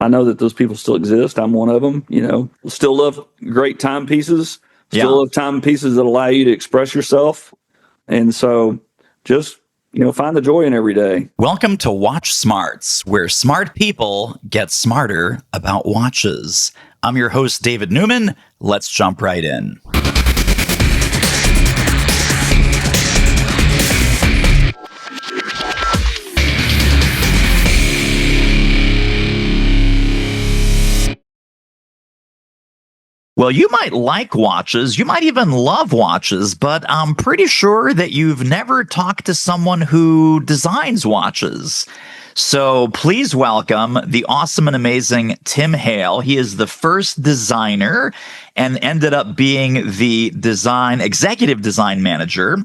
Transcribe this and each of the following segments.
I know that those people still exist. I'm one of them, still love great timepieces, still love timepieces that allow you to express yourself. And so just, find the joy in every day. Welcome to Watch Smarts, where smart people get smarter about watches. I'm your host, David Newman. Let's jump right in. Well, you might like watches, you might even love watches, but I'm pretty sure that you've never talked to someone who designs watches. So please welcome the awesome and amazing Tim Hale. He is the first designer and ended up being the executive design manager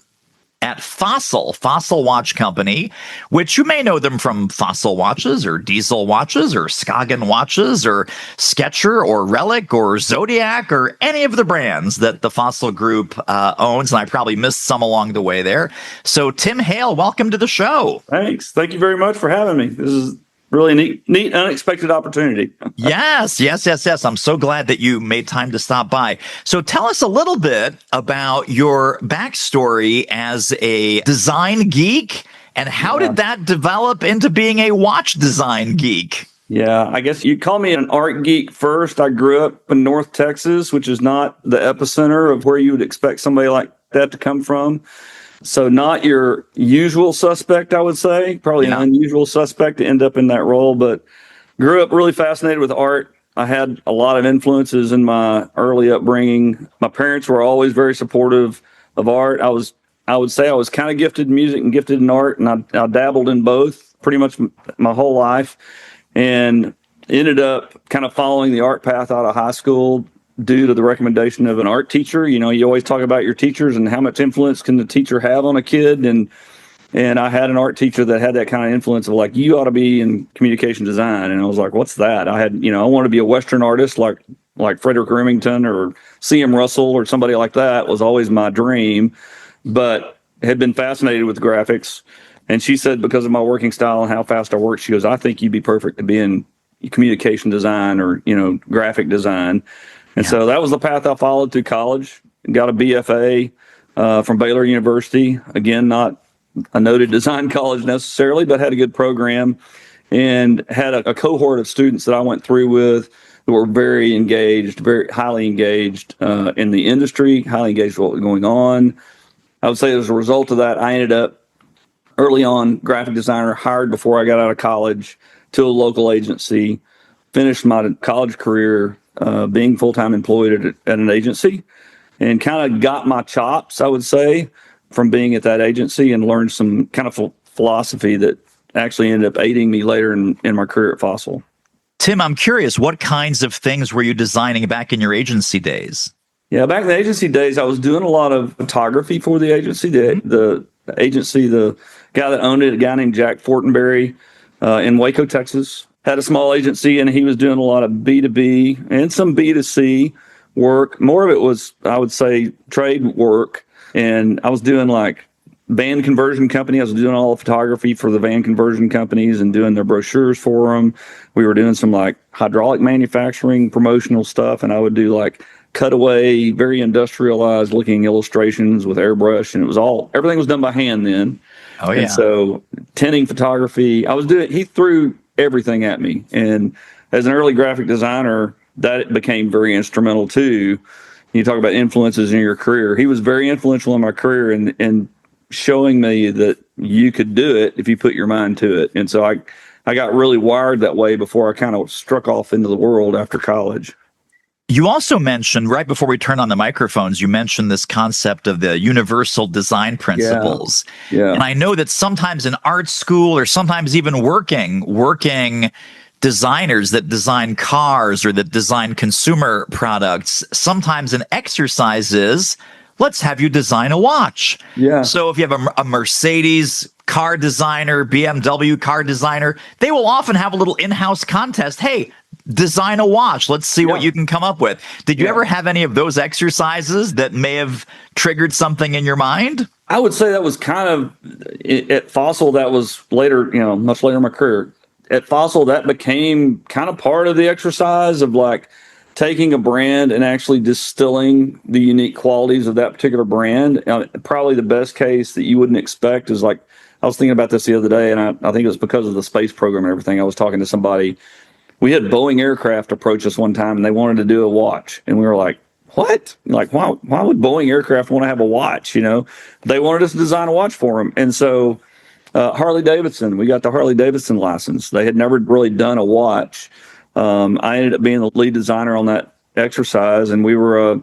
at Fossil Watch Company, which you may know them from Fossil watches or Diesel watches or Skagen watches or Sketcher or Relic or Zodiac or any of the brands that the Fossil Group owns. And I probably missed some along the way there. So Tim Hale, welcome to the show. Thanks. Thank you very much for having me. This is really neat, unexpected opportunity. Yes. I'm so glad that you made time to stop by. So tell us a little bit about your backstory as a design geek and how did that develop into being a watch design geek? Yeah, I guess you'd call me an art geek first. I grew up in North Texas, which is not the epicenter of where you would expect somebody like that to come from. So not your usual suspect, I would say, probably an unusual suspect to end up in that role, but grew up really fascinated with art. I had a lot of influences in my early upbringing. My parents were always very supportive of art. I would say I was kind of gifted in music and gifted in art, and I dabbled in both pretty much my whole life, and ended up kind of following the art path out of high school due to the recommendation of an art teacher. You always talk about your teachers and how much influence can the teacher have on a kid. And I had an art teacher that had that kind of influence of like, you ought to be in communication design. And I was like, what's that? I wanted to be a Western artist like Frederick Remington or C.M. Russell or somebody like that was always my dream, but had been fascinated with graphics. And she said, because of my working style and how fast I work, she goes, I think you'd be perfect to be in communication design or, graphic design. And so that was the path I followed through college. Got a BFA from Baylor University. Again, not a noted design college necessarily, but had a good program and had a cohort of students that I went through with that were very engaged, very highly engaged in the industry, highly engaged with what was going on. I would say as a result of that, I ended up early on graphic designer, hired before I got out of college to a local agency, finished my college career being full-time employed at an agency, and kind of got my chops, I would say, from being at that agency and learned some kind of philosophy that actually ended up aiding me later in my career at Fossil. Tim, I'm curious, what kinds of things were you designing back in your agency days? Yeah, back in the agency days, I was doing a lot of photography for the agency. The agency, the guy that owned it, a guy named Jack Fortenberry in Waco, Texas, had a small agency, and he was doing a lot of B2B and some B2C work. More of it was, I would say, trade work. And I was doing like van conversion company. I was doing all the photography for the van conversion companies and doing their brochures for them. We were doing some like hydraulic manufacturing promotional stuff. And I would do like cutaway, very industrialized looking illustrations with airbrush. And everything was done by hand then. Oh, yeah. And so tinting photography, he threw everything at me. And as an early graphic designer, that became very instrumental too. You talk about influences in your career. He was very influential in my career in showing me that you could do it if you put your mind to it. And so I got really wired that way before I kind of struck off into the world after college. You also mentioned, right before we turned on the microphones, you mentioned this concept of the universal design principles. Yeah. And I know that sometimes in art school or sometimes even working designers that design cars or that design consumer products, sometimes an exercise is, let's have you design a watch. Yeah. So if you have a Mercedes car designer, BMW car designer, they will often have a little in-house contest. Hey, design a watch. Let's see what you can come up with. Did you ever have any of those exercises that may have triggered something in your mind? I would say that was kind of at Fossil. That was later, much later in my career. at Fossil, that became kind of part of the exercise of like taking a brand and actually distilling the unique qualities of that particular brand. Probably the best case that you wouldn't expect is like, I was thinking about this the other day, and I think it was because of the space program and everything. I was talking to somebody. We had Boeing aircraft approach us one time, and they wanted to do a watch. And we were like, what? Like, why would Boeing aircraft want to have a watch? You know, they wanted us to design a watch for them. And so Harley-Davidson, we got the Harley-Davidson license. They had never really done a watch. I ended up being the lead designer on that exercise, and we were a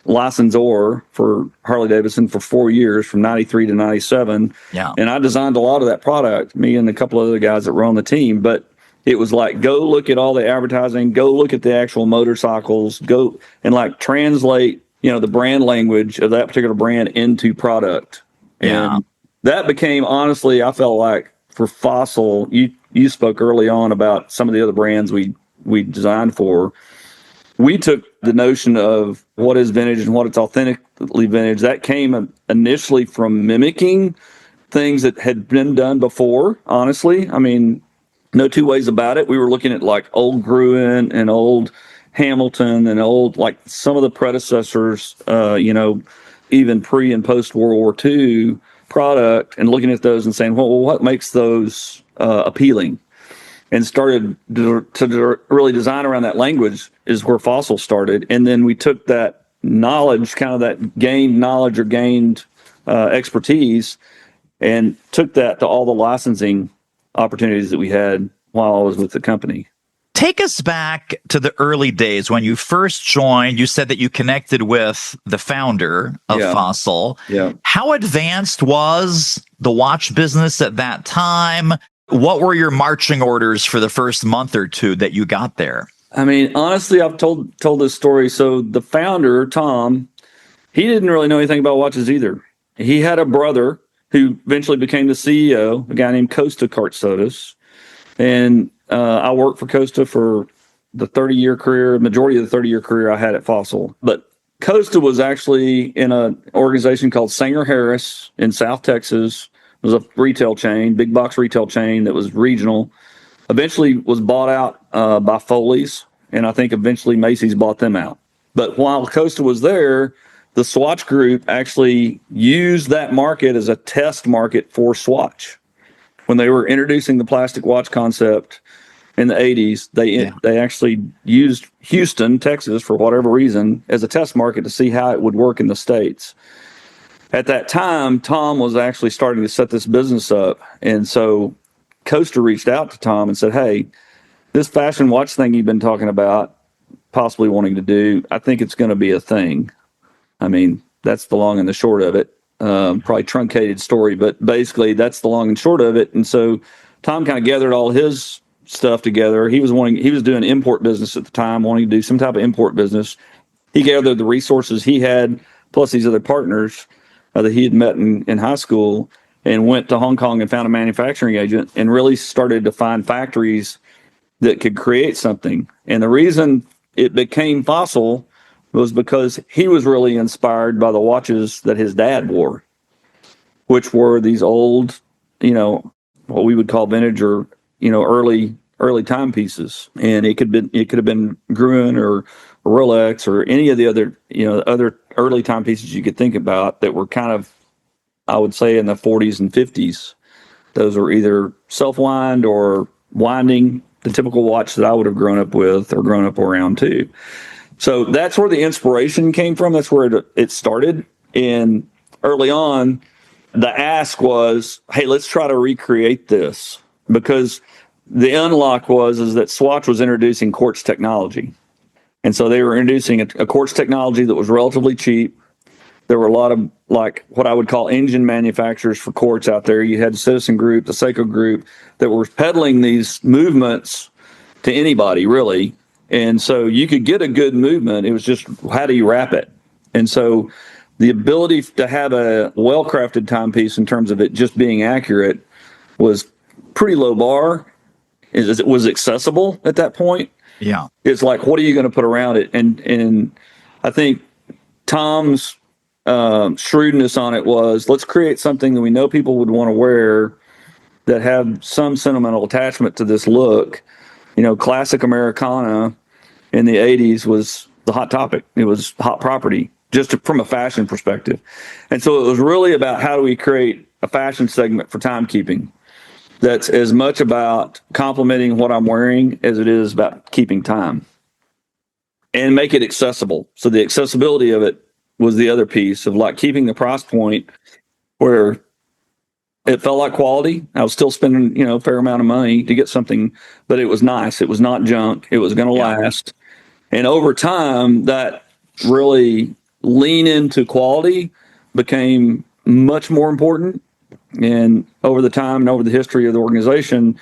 licensor for Harley-Davidson for 4 years, from 93 to 97. Yeah. And I designed a lot of that product, me and a couple of other guys that were on the team. But it was like, go look at all the advertising, go look at the actual motorcycles, go and like translate, the brand language of that particular brand into product. Yeah. And that became, honestly, I felt like for Fossil, you spoke early on about some of the other brands we designed for. We took the notion of what is vintage and what it's authentically vintage. That came initially from mimicking things that had been done before, honestly. I mean, no two ways about it. We were looking at like old Gruen and old Hamilton and old, like some of the predecessors, even pre and post World War II product, and looking at those and saying, well, what makes those appealing? And started to really design around that language is where Fossil started. And then we took that knowledge, kind of that gained knowledge or gained expertise, and took that to all the licensing opportunities that we had while I was with the company. Take us back to the early days when you first joined. You said that you connected with the founder of Fossil. Yeah. How advanced was the watch business at that time? What were your marching orders for the first month or two that you got there? I mean, honestly, I've told this story. So the founder, Tom, he didn't really know anything about watches either. He had a brother who eventually became the CEO, a guy named Costa Kartsotis. And I worked for Costa for the 30-year career, majority of the 30-year career I had at Fossil. But Costa was actually in an organization called Sanger Harris in South Texas. It was a retail chain, big box retail chain that was regional. Eventually was bought out by Foley's, and I think eventually Macy's bought them out. But while Costa was there, the Swatch group actually used that market as a test market for Swatch. When they were introducing the plastic watch concept in the 80s, they actually used Houston, Texas, for whatever reason, as a test market to see how it would work in the States. At that time, Tom was actually starting to set this business up. And so Costa reached out to Tom and said, hey, this fashion watch thing you've been talking about, possibly wanting to do, I think it's going to be a thing. I mean, that's the long and the short of it. Probably truncated story, but basically that's the long and short of it. And so Tom kind of gathered all his stuff together. He was doing import business at the time, wanting to do some type of import business. He gathered the resources he had, plus these other partners that he had met in high school, and went to Hong Kong and found a manufacturing agent and really started to find factories that could create something. And the reason it became Fossil was because he was really inspired by the watches that his dad wore, which were these old, what we would call vintage or, early timepieces. And it could have been Gruen or Rolex or any of the other early timepieces you could think about that were kind of, I would say, in the 40s and 50s. Those were either self-wind or winding, the typical watch that I would have grown up with or grown up around too. So that's where the inspiration came from. That's where it started. And early on, the ask was, hey, let's try to recreate this, because the unlock is that Swatch was introducing quartz technology. And so they were introducing a quartz technology that was relatively cheap. There were a lot of, like, what I would call engine manufacturers for quartz out there. You had Citizen Group, the Seiko Group, that were peddling these movements to anybody, really. And so you could get a good movement. It was just, how do you wrap it? And so the ability to have a well-crafted timepiece in terms of it just being accurate was pretty low bar. It was accessible at that point. Yeah. It's like, what are you going to put around it? And I think Tom's shrewdness on it was, let's create something that we know people would want to wear that have some sentimental attachment to this look. Classic Americana in the 80s was the hot topic. It was hot property, just from a fashion perspective. And so it was really about how do we create a fashion segment for timekeeping that's as much about complementing what I'm wearing as it is about keeping time, and make it accessible. So the accessibility of it was the other piece of like keeping the price point where it felt like quality. I was still spending, a fair amount of money to get something, but it was nice. It was not junk. It was going to last. And over time, that really lean into quality became much more important. And over the time and over the history of the organization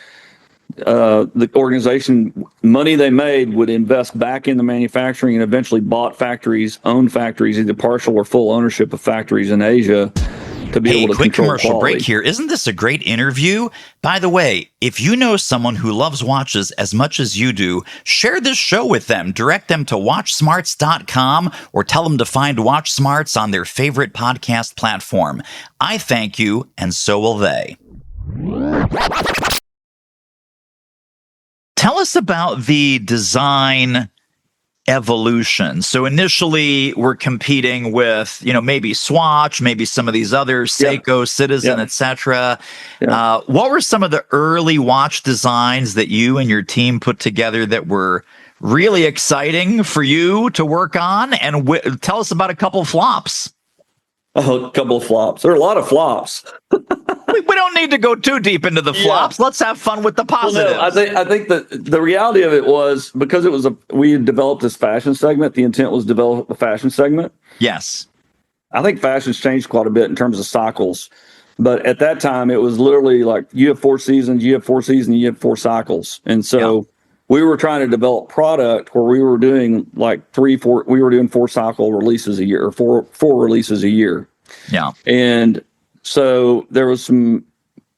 money they made would invest back in the manufacturing and eventually bought factories, owned factories, either partial or full ownership of factories in Asia to be able to quick control commercial quality. break here. Isn't this a great interview? By the way, if you know someone who loves watches as much as you do, share this show with them. Direct them to watchsmarts.com or tell them to find Watch Smarts on their favorite podcast platform. I thank you, and so will they. Tell us about the design evolution. So initially we're competing with, maybe Swatch, maybe some of these others, Seiko, Citizen, etc. What were some of the early watch designs that you and your team put together that were really exciting for you to work on? And tell us about a couple of flops. Oh, a couple of flops. There are a lot of flops. We don't need to go too deep into the flops. Let's have fun with the positives. Well, no, I think that the reality of it was because we had developed this fashion segment. The intent was to develop a fashion segment. Yes. I think fashion's changed quite a bit in terms of cycles. But at that time, it was literally like you have 4 seasons, you have 4 cycles. And so we were trying to develop product where we were doing like 4 cycle releases a year, or four releases a year. Yeah. And so there was some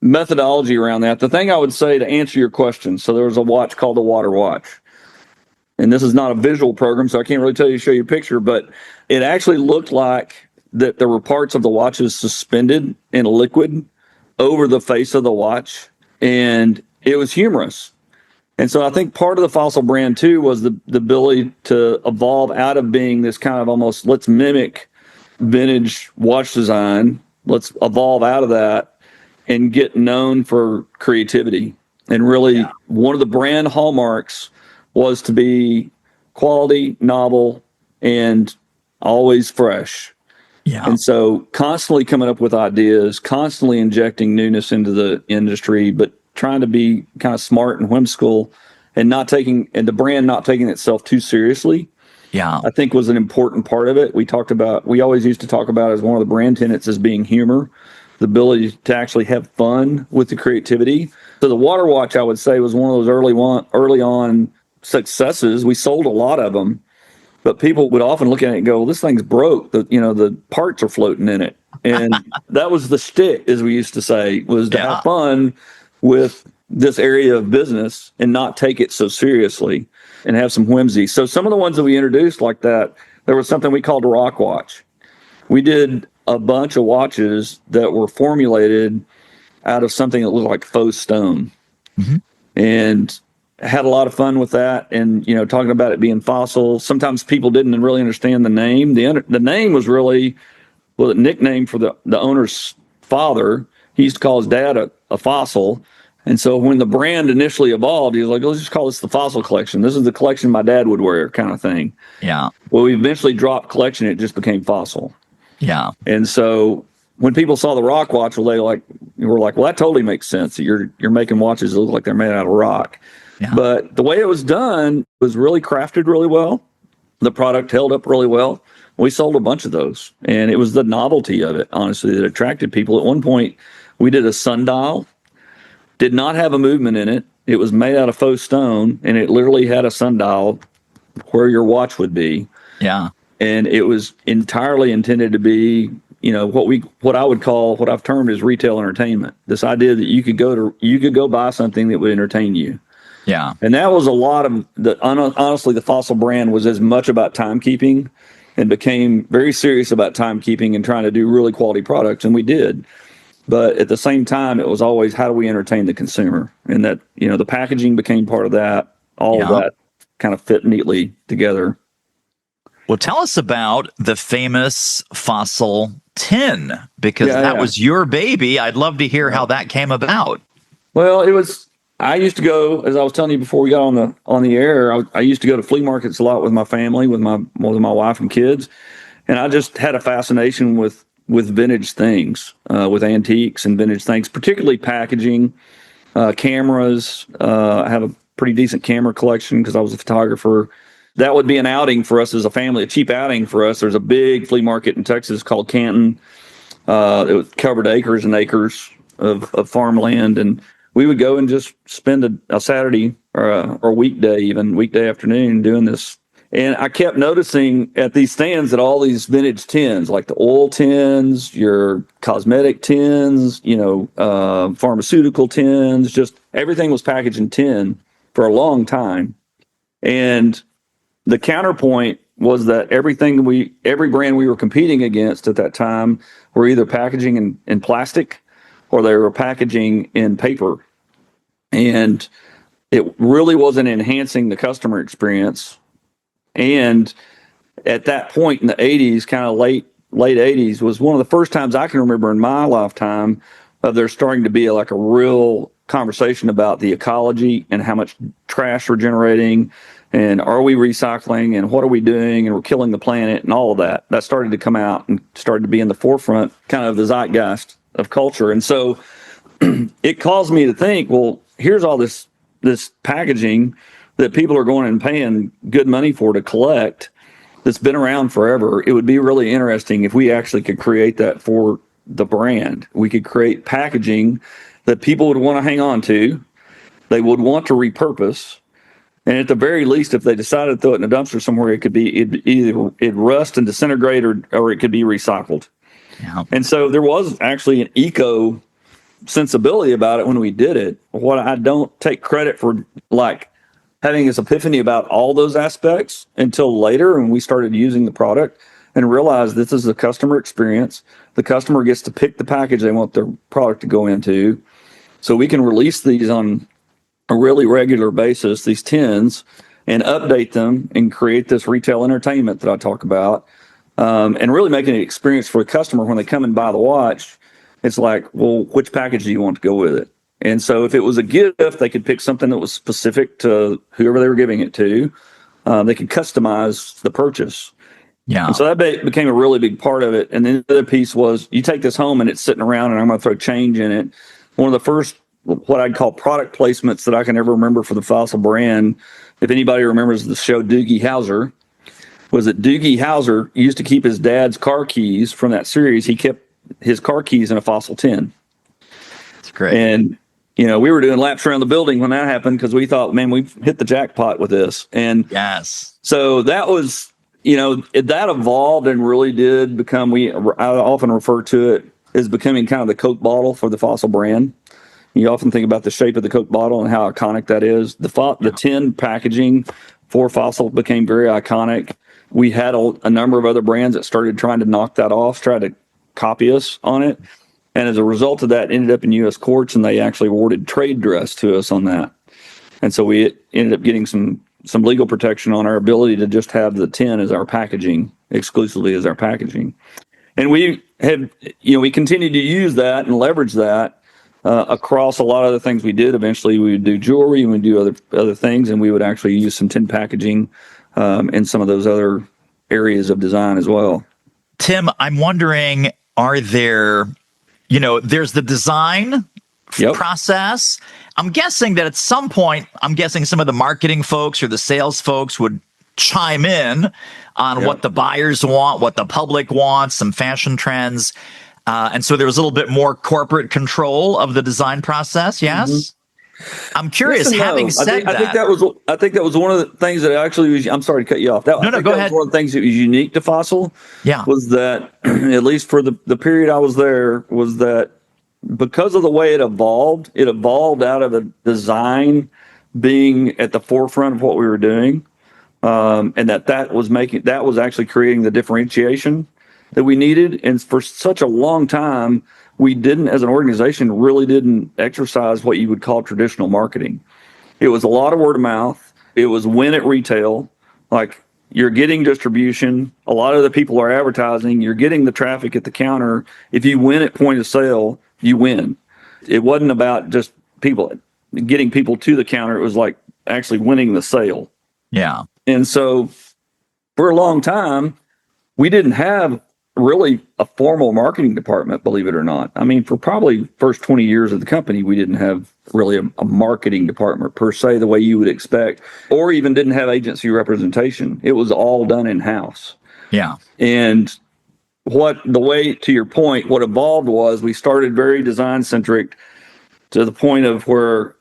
methodology around that. The thing I would say to answer your question, so there was a watch called the Water Watch. And this is not a visual program, so I can't really show you a picture, but it actually looked like that there were parts of the watches suspended in a liquid over the face of the watch, and it was humorous. And so I think part of the Fossil brand too was the ability to evolve out of being this kind of almost let's mimic vintage watch design. Let's evolve out of that and get known for creativity. And really one of the brand hallmarks was to be quality, novel, and always fresh. Yeah. And so constantly coming up with ideas, constantly injecting newness into the industry, but trying to be kind of smart and whimsical and the brand not taking itself too seriously. Yeah. I think was an important part of it. We always used to talk about as one of the brand tenets as being humor, the ability to actually have fun with the creativity. So the Water Watch, I would say, was one of those early on successes. We sold a lot of them, but people would often look at it and go, well, this thing's broke. The parts are floating in it. And that was the shtick, as we used to say, was to have fun with this area of business and not take it so seriously and have some whimsy. So some of the ones that we introduced like that, there was something we called a rock watch. We did a bunch of watches that were formulated out of something that looked like faux stone, and had a lot of fun with that. And, talking about it being fossil, sometimes people didn't really understand the name. The name was really, a nickname for the owner's father. He used to call his dad a fossil. And so when the brand initially evolved, he was like, let's just call this the Fossil Collection. This is the collection my dad would wear, kind of thing. Yeah. Well, we eventually dropped collection. It just became Fossil. Yeah. And so when people saw the rock watch, were like, well, that totally makes sense. You're making watches that look like they're made out of rock. Yeah. But the way it was done was really crafted really well. The product held up really well. We sold a bunch of those. And it was the novelty of it, honestly, that attracted people. At one point, we did a sundial. Did not have a movement in it. It was made out of faux stone, and it literally had a sundial where your watch would be. Yeah. And it was entirely intended to be, what I've termed as retail entertainment. This idea that you could go buy something that would entertain you. Yeah. And that was a lot of honestly, the Fossil brand was as much about timekeeping and became very serious about timekeeping and trying to do really quality products. And we did. But at the same time, it was always, how do we entertain the consumer? And that, the packaging became part of that. All of Yeah. that kind of fit neatly together. Well, tell us about the famous fossil tin, because Yeah, that yeah. was your baby. I'd love to hear how that came about. Well, I used to go, as I was telling you before we got on the air, I used to go to flea markets a lot with my family, with my wife and kids. And I just had a fascination with vintage things, with antiques and vintage things, particularly packaging, cameras. I have a pretty decent camera collection because I was a photographer. That would be an outing for us as a family, a cheap outing for us. There's a big flea market in Texas called Canton. It covered acres and acres of farmland, and we would go and just spend a Saturday or a weekday afternoon doing this. And I kept noticing at these stands that all these vintage tins, like the oil tins, your cosmetic tins, pharmaceutical tins, just everything was packaged in tin for a long time. And the counterpoint was that every brand we were competing against at that time were either packaging in plastic or they were packaging in paper. And it really wasn't enhancing the customer experience. And at that point in the 80s, kind of late 80s, was one of the first times I can remember in my lifetime of there starting to be a real conversation about the ecology and how much trash we're generating, and are we recycling, and what are we doing, and we're killing the planet, and all of that. That started to come out and started to be in the forefront kind of the zeitgeist of culture. And so it caused me to think, well, here's all this packaging that people are going and paying good money for to collect, that's been around forever. It would be really interesting if we actually could create that for the brand. We could create packaging that people would want to hang on to, they would want to repurpose, and at the very least, if they decided to throw it in a dumpster somewhere, it'd rust and disintegrate, or it could be recycled. Yeah. And so there was actually an eco sensibility about it when we did it. What I don't take credit for, having this epiphany about all those aspects until later when we started using the product and realized this is the customer experience. The customer gets to pick the package they want their product to go into. So we can release these on a really regular basis, these tins, and update them and create this retail entertainment that I talk about, and really making an experience for the customer when they come and buy the watch. It's like, well, which package do you want to go with it? And so if it was a gift, they could pick something that was specific to whoever they were giving it to. They could customize the purchase. Yeah. And so that became a really big part of it. And then the other piece was, you take this home and it's sitting around and I'm going to throw change in it. One of the first, what I'd call product placements that I can ever remember for the Fossil brand, if anybody remembers the show Doogie Howser, was that Doogie Howser used to keep his dad's car keys from that series. He kept his car keys in a Fossil tin. That's great. And we were doing laps around the building when that happened because we thought, man, we've hit the jackpot with this. And yes, so that was, that evolved and really did become, I often refer to it as becoming kind of the Coke bottle for the Fossil brand. You often think about the shape of the Coke bottle and how iconic that is. The tin packaging for Fossil became very iconic. We had a number of other brands that started trying to knock that off, try to copy us on it. And as a result of that, ended up in U.S. courts, and they actually awarded trade dress to us on that. And so we ended up getting some legal protection on our ability to just have the tin as our packaging, exclusively as our packaging. And we continued to use that and leverage that across a lot of the things we did. Eventually, we would do jewelry and we'd do other things, and we would actually use some tin packaging in some of those other areas of design as well. Tim, I'm wondering, are there... there's the design process. I'm guessing that at some point, some of the marketing folks or the sales folks would chime in on what the buyers want, what the public wants, some fashion trends. And so there was a little bit more corporate control of the design process. Yes. Mm-hmm. I'm curious, having said that. I think that was one of the things that actually was, I'm sorry to cut you off. Go ahead. Was one of the things that was unique to Fossil. Yeah. Was that, at least for the period I was there, was that because of the way it evolved out of a design being at the forefront of what we were doing. And that was actually creating the differentiation that we needed. And for such a long time, we didn't, as an organization, really didn't exercise what you would call traditional marketing. It was a lot of word of mouth. It was win at retail. Like, you're getting distribution. A lot of the people are advertising. You're getting the traffic at the counter. If you win at point of sale, you win. It wasn't about just getting people to the counter. It was like actually winning the sale. Yeah. And so for a long time, we didn't have really a formal marketing department, believe it or not. I mean, for probably first 20 years of the company, we didn't have really a marketing department per se, the way you would expect, or even didn't have agency representation. It was all done in-house. Yeah. And to your point, what evolved was we started very design centric to the point of where,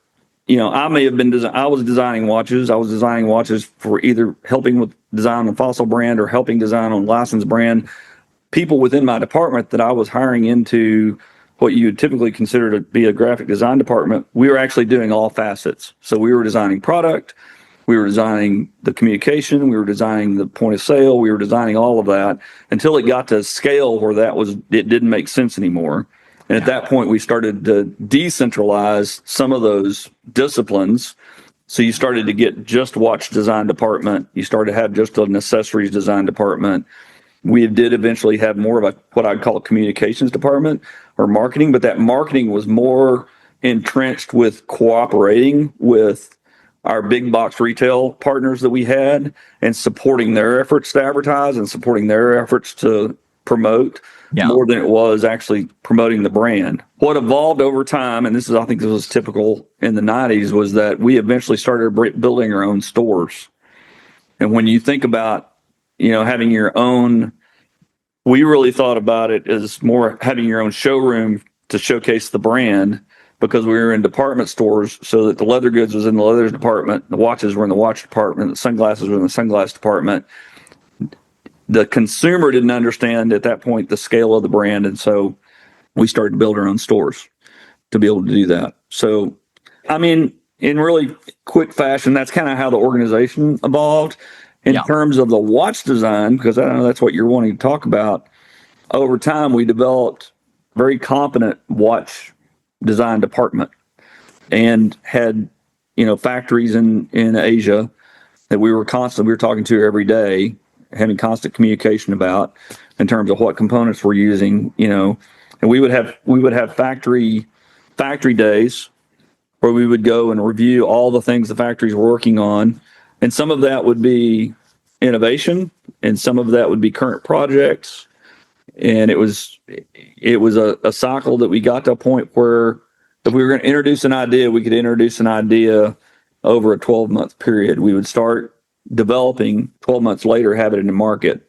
I may have been, I was designing watches. I was designing watches for either helping with design on Fossil brand or helping design on licensed brand. People within my department that I was hiring into what you would typically consider to be a graphic design department, we were actually doing all facets. So we were designing product, we were designing the communication, we were designing the point of sale, we were designing all of that until it got to a scale where it didn't make sense anymore. And at that point, we started to decentralize some of those disciplines. So you started to get just watch design department. You started to have just an accessories design department. We did eventually have more of what I'd call a communications department or marketing, but that marketing was more entrenched with cooperating with our big box retail partners that we had and supporting their efforts to advertise and supporting their efforts to promote more than it was actually promoting the brand. What evolved over time, and I think this was typical in the 90s, was that we eventually started building our own stores. And when you think about having your own, we really thought about it as more having your own showroom to showcase the brand, because we were in department stores, so that the leather goods was in the leather department, the watches were in the watch department, the sunglasses were in the sunglass department. The consumer didn't understand at that point the scale of the brand, and so we started to build our own stores to be able to do that. So, I mean, in really quick fashion, that's kind of how the organization evolved. In terms of the watch design, because I know that's what you're wanting to talk about, over time we developed a very competent watch design department and had, factories in Asia that we were talking to every day, having constant communication about in terms of what components we're using, and we would have factory days where we would go and review all the things the factories were working on. And some of that would be innovation, and some of that would be current projects. And it was a cycle that we got to a point where if we were going to introduce an idea, we could introduce an idea over a 12-month period. We would start developing, 12 months later, have it in the market.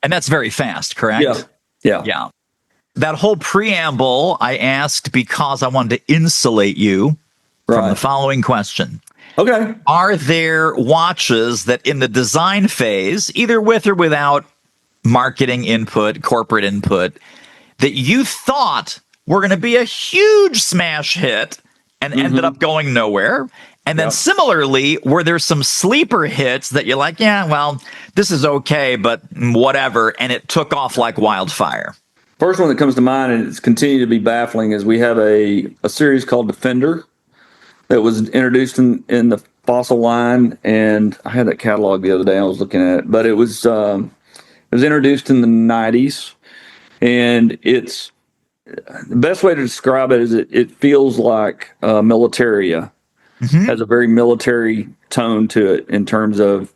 And that's very fast, correct? Yeah. That whole preamble I asked because I wanted to insulate you from the following question. Okay. Are there watches that in the design phase, either with or without marketing input, corporate input, that you thought were going to be a huge smash hit and ended up going nowhere? And then similarly, were there some sleeper hits that you're like, yeah, well, this is okay, but whatever, and it took off like wildfire? First one that comes to mind, and it's continued to be baffling, is we have a series called Defender that was introduced in the Fossil line, and I had that catalog the other day. I was looking at it, but it was introduced in the 90s, and it's the best way to describe it is it feels like Militaria. Has a very military tone to it in terms of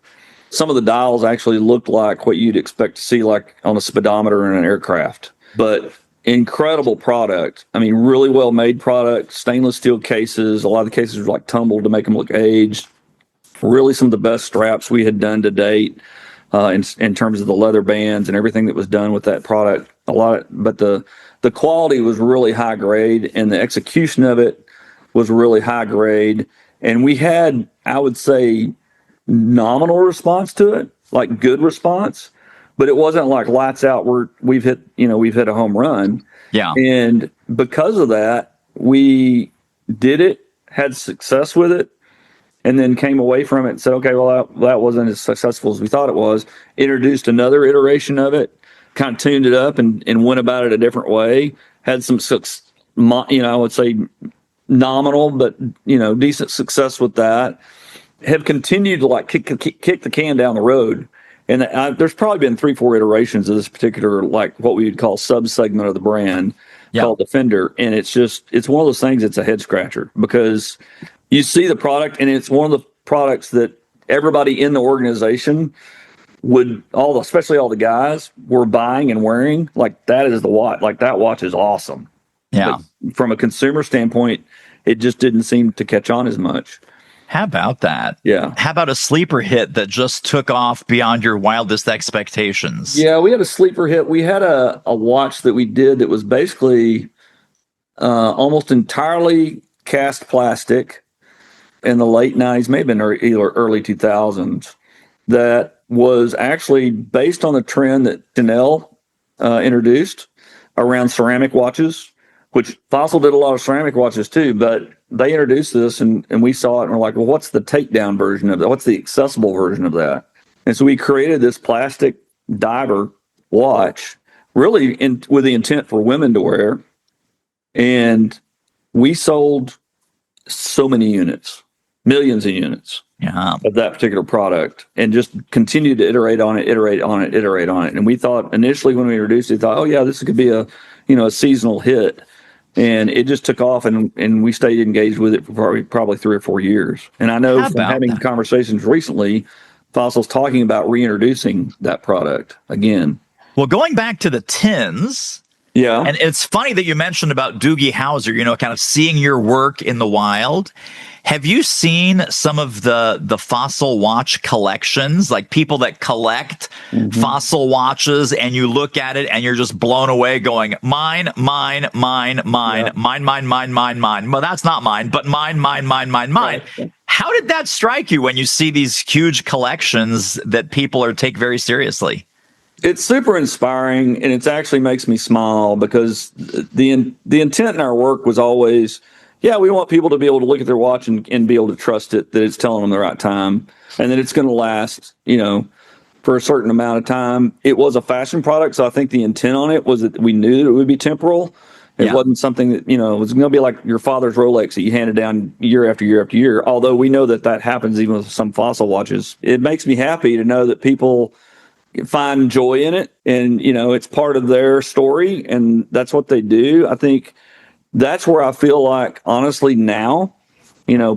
some of the dials actually look like what you'd expect to see like on a speedometer in an aircraft. But incredible product. I mean, really well made product, stainless steel cases. A lot of the cases were like tumbled to make them look aged. Really some of the best straps we had done to date in terms of the leather bands and everything that was done with that product. But the quality was really high grade, and the execution of it was really high grade. And we had, I would say, nominal response to it, like good response, but it wasn't like lights out where we've hit a home run. Yeah. And because of that, we did it, had success with it, and then came away from it and said, okay, well, that wasn't as successful as we thought it was. Introduced another iteration of it, kind of tuned it up and went about it a different way. had some I would say nominal, but decent success with that. Have continued to like kick the can down the road. And there's probably been 3-4 iterations of this particular, like what we would call subsegment of the brand called Defender. And it's one of those things, it's a head scratcher because you see the product and it's one of the products that everybody in the organization especially all the guys were buying and wearing. Like that is the watch. Like that watch is awesome. Yeah. But from a consumer standpoint, it just didn't seem to catch on as much. How about that? Yeah. How about a sleeper hit that just took off beyond your wildest expectations? Yeah, we had a sleeper hit. We had a watch that we did that was basically almost entirely cast plastic in the late 90s, maybe in early 2000s, that was actually based on the trend that Chanel introduced around ceramic watches, which Fossil did a lot of ceramic watches too, but they introduced this and we saw it and we're like, well, what's the takedown version of that? What's the accessible version of that? And so we created this plastic diver watch really with the intent for women to wear. And we sold so many units, millions of units of that particular product, and just continued to iterate on it. And we thought initially when we introduced it, oh yeah, this could be a seasonal hit. And it just took off, and we stayed engaged with it for probably 3 or 4 years. And I know from having conversations recently, Fossil's talking about reintroducing that product again. Well, going back to the tins, and it's funny that you mentioned about Doogie Howser, kind of seeing your work in the wild. Have you seen some of the Fossil watch collections, like people that collect Fossil watches, and you look at it and you're just blown away going, mine. Well, that's not mine, but mine. Right. How did that strike you when you see these huge collections that people take very seriously? It's super inspiring, and it actually makes me smile because the intent in our work was always, we want people to be able to look at their watch and be able to trust it, that it's telling them the right time and that it's going to last, for a certain amount of time. It was a fashion product, so I think the intent on it was that we knew that it would be temporal. It wasn't something that, it was going to be like your father's Rolex that you handed down year after year after year, although we know that happens even with some Fossil watches. It makes me happy to know that people find joy in it, and it's part of their story, and that's what they do. I think that's where I feel like, honestly, now,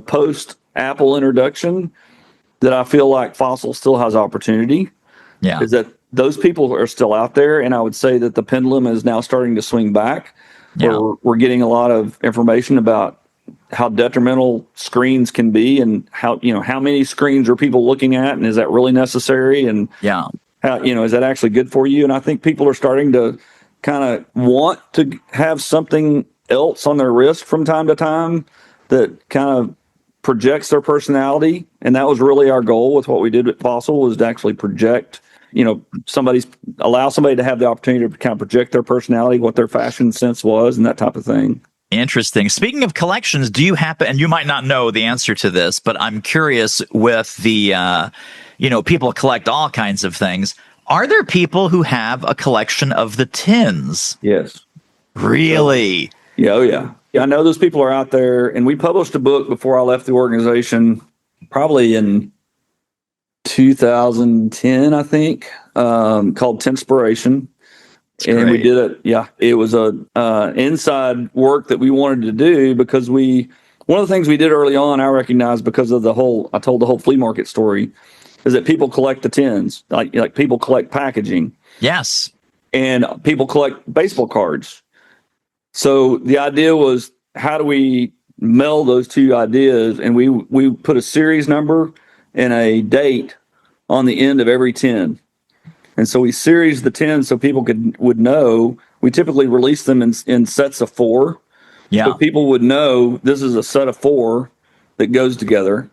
post Apple introduction, that I feel like Fossil still has opportunity. Is that those people are still out there, and I would say that the pendulum is now starting to swing back. We're getting a lot of information about how detrimental screens can be, and how many screens are people looking at, and is that really necessary? And how, is that actually good for you? And I think people are starting to kind of want to have something else on their wrist from time to time that kind of projects their personality. And that was really our goal with what we did with Fossil, was to actually project, allow somebody to have the opportunity to kind of project their personality, what their fashion sense was, and that type of thing. Interesting. Speaking of collections, do you happen, and you might not know the answer to this, but I'm curious with the, people collect all kinds of things. Are there people who have a collection of the tins? Yes. Really? Yeah. Oh, yeah. I know those people are out there, and we published a book before I left the organization, probably in 2010, I think, called Tinspiration. And we did it. Yeah, it was a inside work that we wanted to do because one of the things we did early on, I recognized because of I told the whole flea market story, is that people collect the tins, like people collect packaging. Yes. And people collect baseball cards. So the idea was, how do we meld those two ideas? And we put a series number and a date on the end of every tin. And so we series the tins so people would know. We typically release them in sets of 4. Yeah. So people would know this is a set of 4 that goes together.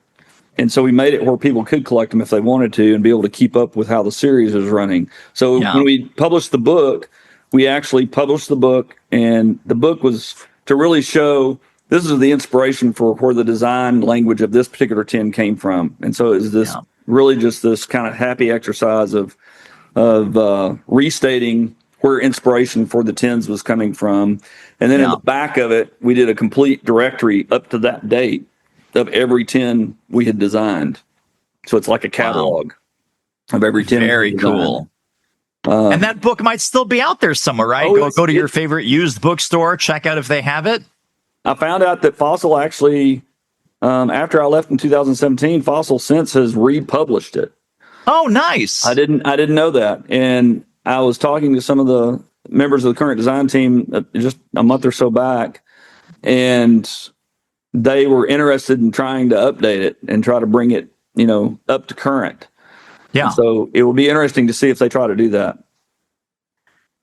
And so we made it where people could collect them if they wanted to and be able to keep up with how the series is running. So when we published the book, we actually published the book, and the book was to really show this is the inspiration for where the design language of this particular tin came from. And so it was this really just this kind of happy exercise of restating where inspiration for the tins was coming from. And then in Yeah. the back of it, we did a complete directory up to that date of every tin we had designed. So it's like a catalog of every tin. Very cool. And that book might still be out there somewhere, right? Go to your favorite used bookstore, check out if they have it. I found out that Fossil actually, after I left in 2017, Fossil since has republished it. Oh, nice. I didn't know that. And I was talking to some of the members of the current design team just a month or so back, and they were interested in trying to update it and try to bring it, up to current. Yeah. And so it will be interesting to see if they try to do that.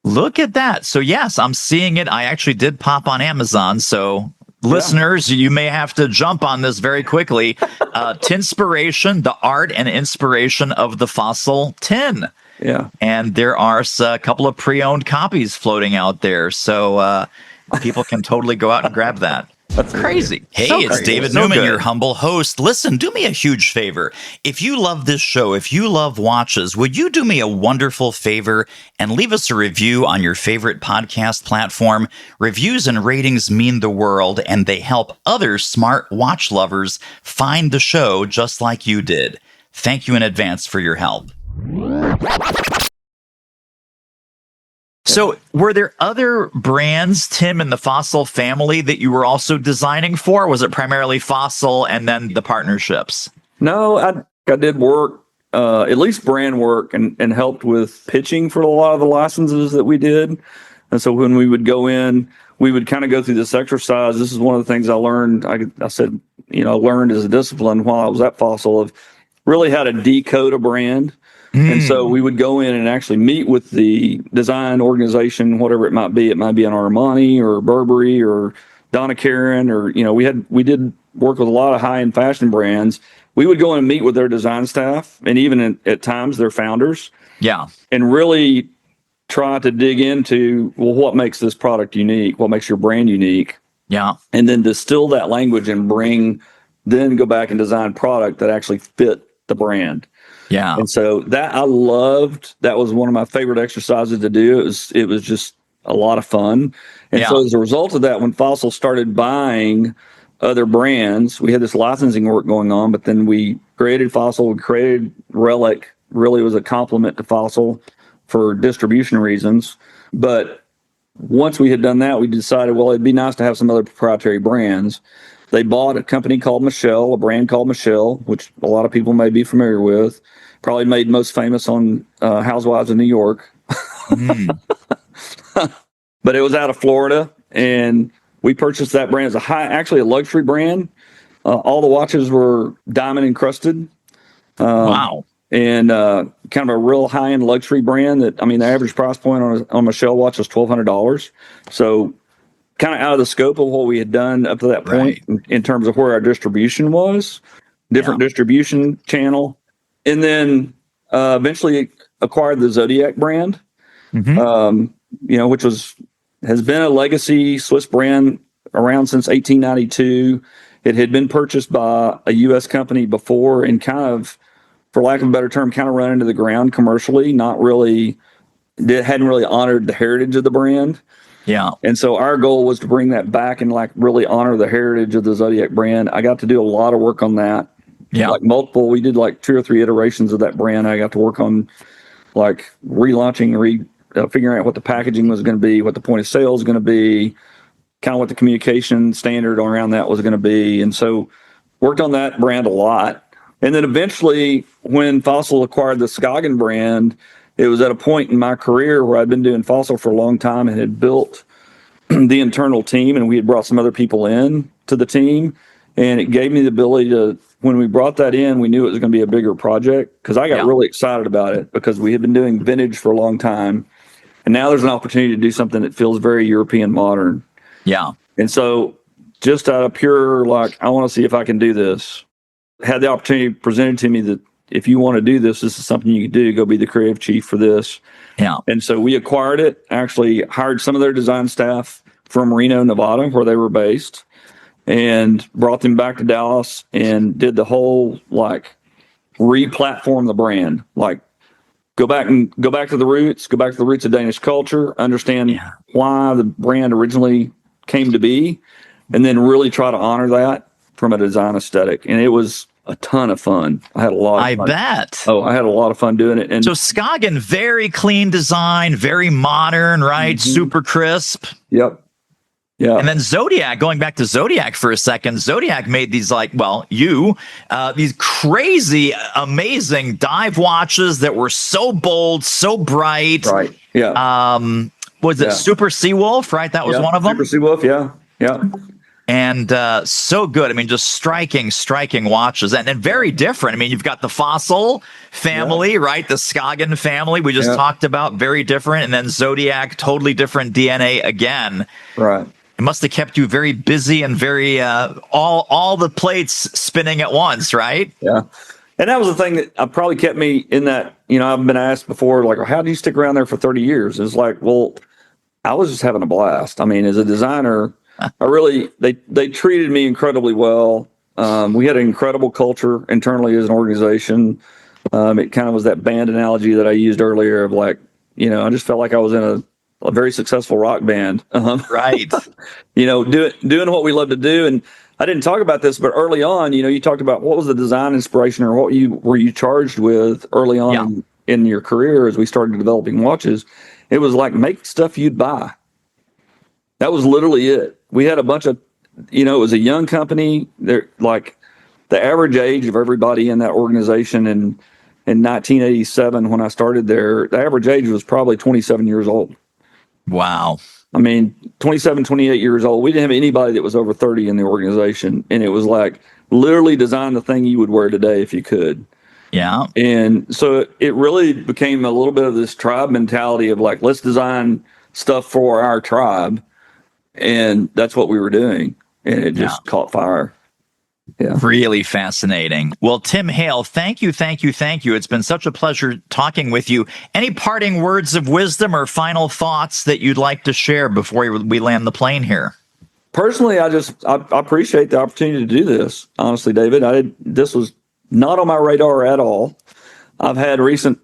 Look at that. So yes, I'm seeing it. I actually did pop on Amazon. So listeners, you may have to jump on this very quickly. Tinspiration, the art and inspiration of the Fossil tin. Yeah. And there are a couple of pre-owned copies floating out there. So people can totally go out and grab that. That's crazy. Hey, So it's crazy. David So Newman, good. your humble host. Listen, do me a huge favor. If you love this show, if you love watches, would you do me a wonderful favor and leave us a review on your favorite podcast platform? Reviews and ratings mean the world, and they help other smart watch lovers find the show just like you did. Thank you in advance for your help. So were there other brands, Tim, in the Fossil family that you were also designing for? Was it primarily Fossil and then the partnerships? No, I did work, at least brand work, and helped with pitching for a lot of the licenses that we did. And so when we would go in, we would kind of go through this exercise. This is one of the things I learned. I said, I learned as a discipline while I was at Fossil of really how to decode a brand. And so we would go in and actually meet with the design organization, whatever it might be. It might be an Armani or Burberry or Donna Karan, or, we did work with a lot of high-end fashion brands. We would go in and meet with their design staff and even at times their founders. Yeah. And really try to dig into, well, what makes this product unique? What makes your brand unique? Yeah. And then distill that language and then go back and design product that actually fit the brand. Yeah. And so that I loved. That was one of my favorite exercises to do. It was just a lot of fun. And so as a result of that, when Fossil started buying other brands, we had this licensing work going on, but then we created Fossil, we created Relic, really was a compliment to Fossil for distribution reasons. But once we had done that, we decided, well, it'd be nice to have some other proprietary brands. They bought a company called Michelle, a brand called Michelle, which a lot of people may be familiar with. Probably made most famous on Housewives of New York. But it was out of Florida, and we purchased that brand as actually a luxury brand. All the watches were diamond encrusted. Wow. And kind of a real high-end luxury brand that, the average price point on a Michelle watch was $1,200. So kind of out of the scope of what we had done up to that point in terms of where our distribution was, different distribution channel. And then eventually acquired the Zodiac brand, which has been a legacy Swiss brand around since 1892. It had been purchased by a U.S. company before and kind of, for lack of a better term, kind of run into the ground commercially, hadn't really honored the heritage of the brand. Yeah. And so our goal was to bring that back and really honor the heritage of the Zodiac brand. I got to do a lot of work on that. Yeah. We did 2 or 3 iterations of that brand. I got to work on relaunching, figuring out what the packaging was going to be, what the point of sale was going to be, kind of what the communication standard around that was going to be. And so worked on that brand a lot. And then eventually when Fossil acquired the Skagen brand, it was at a point in my career where I'd been doing Fossil for a long time and had built the internal team, and we had brought some other people in to the team. And it gave me the ability to, when we brought that in, we knew it was going to be a bigger project because I got really excited about it because we had been doing vintage for a long time. And now there's an opportunity to do something that feels very European modern. Yeah. And so just out of pure, I want to see if I can do this, had the opportunity presented to me that if you want to do this, this is something you can do. Go be the creative chief for this. Yeah. And so we acquired it, actually hired some of their design staff from Reno, Nevada, where they were based, and brought them back to Dallas and did the whole re-platform the brand, go back to the roots, of Danish culture, understand why the brand originally came to be, and then really try to honor that from a design aesthetic. And it was a ton of fun. I had a lot of fun. I bet. Oh, I had a lot of fun doing it. And so Skagen, very clean design, very modern, right? Super crisp. Yep. Yeah. And then Zodiac, going back to Zodiac for a second, Zodiac made these these crazy, amazing dive watches that were so bold, so bright. Right. Yeah. Was it Super Seawolf, right? That was one of them? Super Seawolf, yeah. Yeah. And so good. I mean, just striking watches and very different. I mean, you've got the Fossil family, right? The Skagen family we just talked about, very different. And then Zodiac, totally different DNA again. Right. It must have kept you very busy and very all the plates spinning at once, right? Yeah. And that was the thing that probably kept me in that, I've been asked before, like, how do you stick around there for 30 years? It's like, well, I was just having a blast. I mean, as a designer, they treated me incredibly well. We had an incredible culture internally as an organization. It kind of was that band analogy that I used earlier of like, I just felt like I was in a very successful rock band. Right. Doing what we love to do. And I didn't talk about this, but early on, you talked about what was the design inspiration or what were you charged with early on in your career as we started developing watches. It was like, make stuff you'd buy. That was literally it. We had a bunch of, it was a young company. They're like the average age of everybody in that organization in 1987, when I started there, the average age was probably 27 years old. Wow. I mean, 27, 28 years old. We didn't have anybody that was over 30 in the organization. And it was like literally design the thing you would wear today if you could. Yeah. And so it really became a little bit of this tribe mentality of like, let's design stuff for our tribe. And that's what we were doing. And it just caught fire. Yeah. Really fascinating. Well, Tim Hale, thank you. It's been such a pleasure talking with you. Any parting words of wisdom or final thoughts that you'd like to share before we land the plane here? Personally, I appreciate the opportunity to do this. Honestly, David, this was not on my radar at all. I've had recent,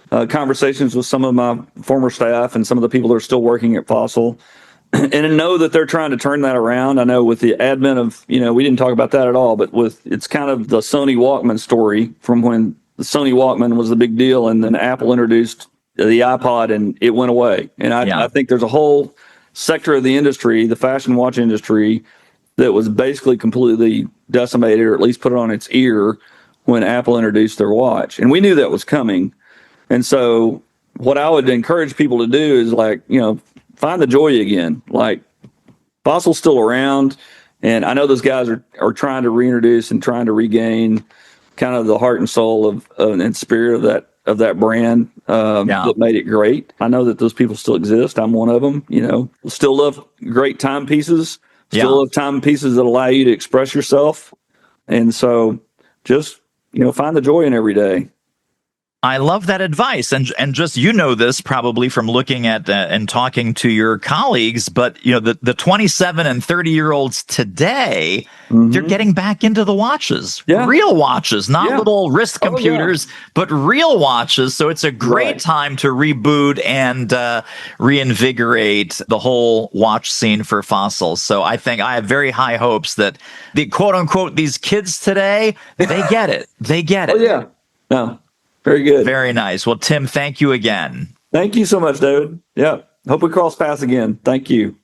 conversations with some of my former staff and some of the people that are still working at Fossil. And I know that they're trying to turn that around. I know with the advent of, we didn't talk about that at all, but it's kind of the Sony Walkman story from when the Sony Walkman was the big deal. And then Apple introduced the iPod and it went away. And I think there's a whole sector of the industry, the fashion watch industry, that was basically completely decimated, or at least put it on its ear when Apple introduced their watch. And we knew that was coming. And so what I would encourage people to do is find the joy again. Like Fossil's still around, and I know those guys are trying to reintroduce and trying to regain kind of the heart and soul of and spirit of that brand that made it great. I know that those people still exist. I'm one of them. Still love great timepieces. Still love timepieces that allow you to express yourself. And so just find the joy in every day. I love that advice. And just, this probably from looking at and talking to your colleagues, but the 27 and 30-year-olds today, they're getting back into the watches, real watches, not little wrist computers, but real watches. So it's a great time to reboot and reinvigorate the whole watch scene for Fossil. So I think I have very high hopes that the quote unquote, these kids today, they get it. They get it. Oh, yeah. No. Very good. Very nice. Well, Tim, thank you again. Thank you so much, David. Yeah. Hope we cross paths again. Thank you.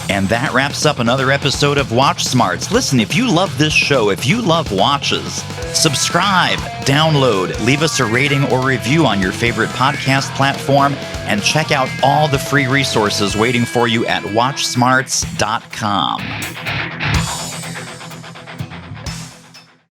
And that wraps up another episode of Watch Smarts. Listen, if you love this show, if you love watches, subscribe, download, leave us a rating or review on your favorite podcast platform, and check out all the free resources waiting for you at watchsmarts.com.